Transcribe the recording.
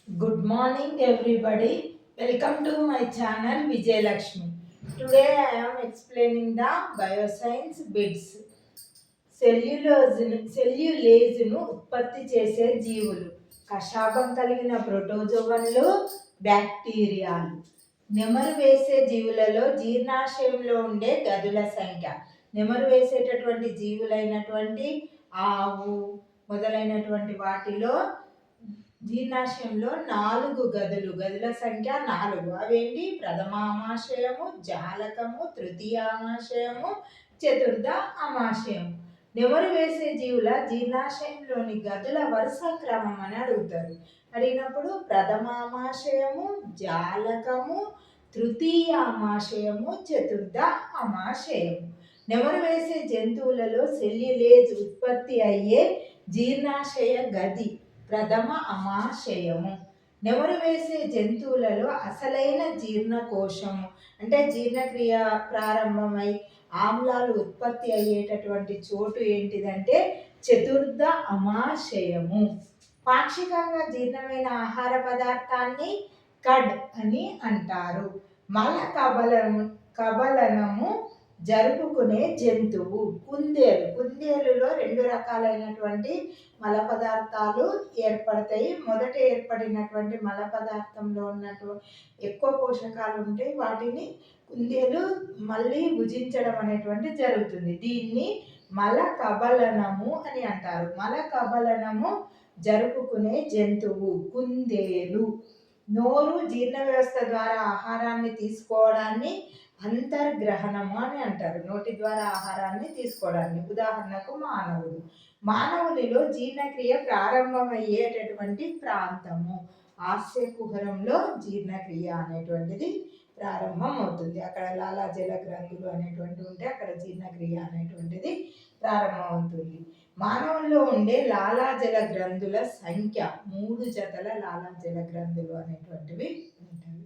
Good morning, everybody. Welcome to my channel Vijay Lakshmi. Today I am explaining the bioscience bits. సెల్యులేజ్ను ఉత్పత్తి చేసే జీవులు కషాపం కలిగిన ప్రోటోజోవన్లు, బ్యాక్టీరియాలు. నెమరు వేసే జీవులలో జీర్ణాశయంలో ఉండే గదుల సంఖ్య. నెమరు వేసేటటువంటి జీవులైనటువంటి ఆవు మొదలైనటువంటి వాటిలో జీర్ణాశయంలో 4 గదుల సంఖ్య 4. అవేంటి? ప్రథమామాశయము, జాలకము, తృతీయామాశయము, చతుర్థ అమాశయము. నెమరు వేసే జీవుల జీర్ణాశయంలోని గదుల వరుస క్రమం అని అడుగుతారు. అడిగినప్పుడు ప్రథమామాశయము, జాలకము, తృతీయామాశయము, చతుర్థ అమాశయము. నెమరు వేసే జంతువులలో సెల్యులేజ్ ఉత్పత్తి అయ్యే జీర్ణాశయ గది ప్రథమ అమాశయము. నెమరు వేసే జంతువులలో అసలైన జీర్ణకోశము అంటే జీర్ణక్రియ ప్రారంభమై ఆమ్లాలు ఉత్పత్తి అయ్యేటటువంటి చోటు ఏంటిదంటే చతుర్థ అమాశయము. పాక్షికంగా జీర్ణమైన ఆహార పదార్థాన్ని కడ్ అని అంటారు. మల కబలనము జరుపుకునే జంతువు కుందేలులో 2 రకాలైనటువంటి మల పదార్థాలు ఏర్పడతాయి. మొదట ఏర్పడినటువంటి మల పదార్థంలో ఉన్నటువంటి ఎక్కువ పోషకాలు ఉంటాయి. వాటిని కుందేలు మళ్ళీ భుజించడం అనేటువంటి జరుగుతుంది. దీన్ని మల కబలనము అని అంటారు. మల కబలనము జరుపుకునే జంతువు కుందేలు. నోరు జీర్ణ వ్యవస్థ ద్వారా ఆహారాన్ని తీసుకోవడాన్ని అంతర్గ్రహణము అని అంటారు. నోటి ద్వారా ఆహారాన్ని తీసుకోవడాన్ని. ఉదాహరణకు మానవునిలో జీర్ణక్రియ ప్రారంభమయ్యేటటువంటి ప్రాంతము ఆస్యకుహరంలో జీర్ణక్రియ అనేటువంటిది ప్రారంభం అవుతుంది. అక్కడ లాలాజల గ్రంథులు అనేటువంటి ఉంటే అక్కడ జీర్ణక్రియ అనేటువంటిది ప్రారంభమవుతుంది. మానవుల్లో ఉండే లాలాజల గ్రంథుల సంఖ్య 3 జతల లాలాజల గ్రంథులు అనేటువంటివి ఉంటాయి.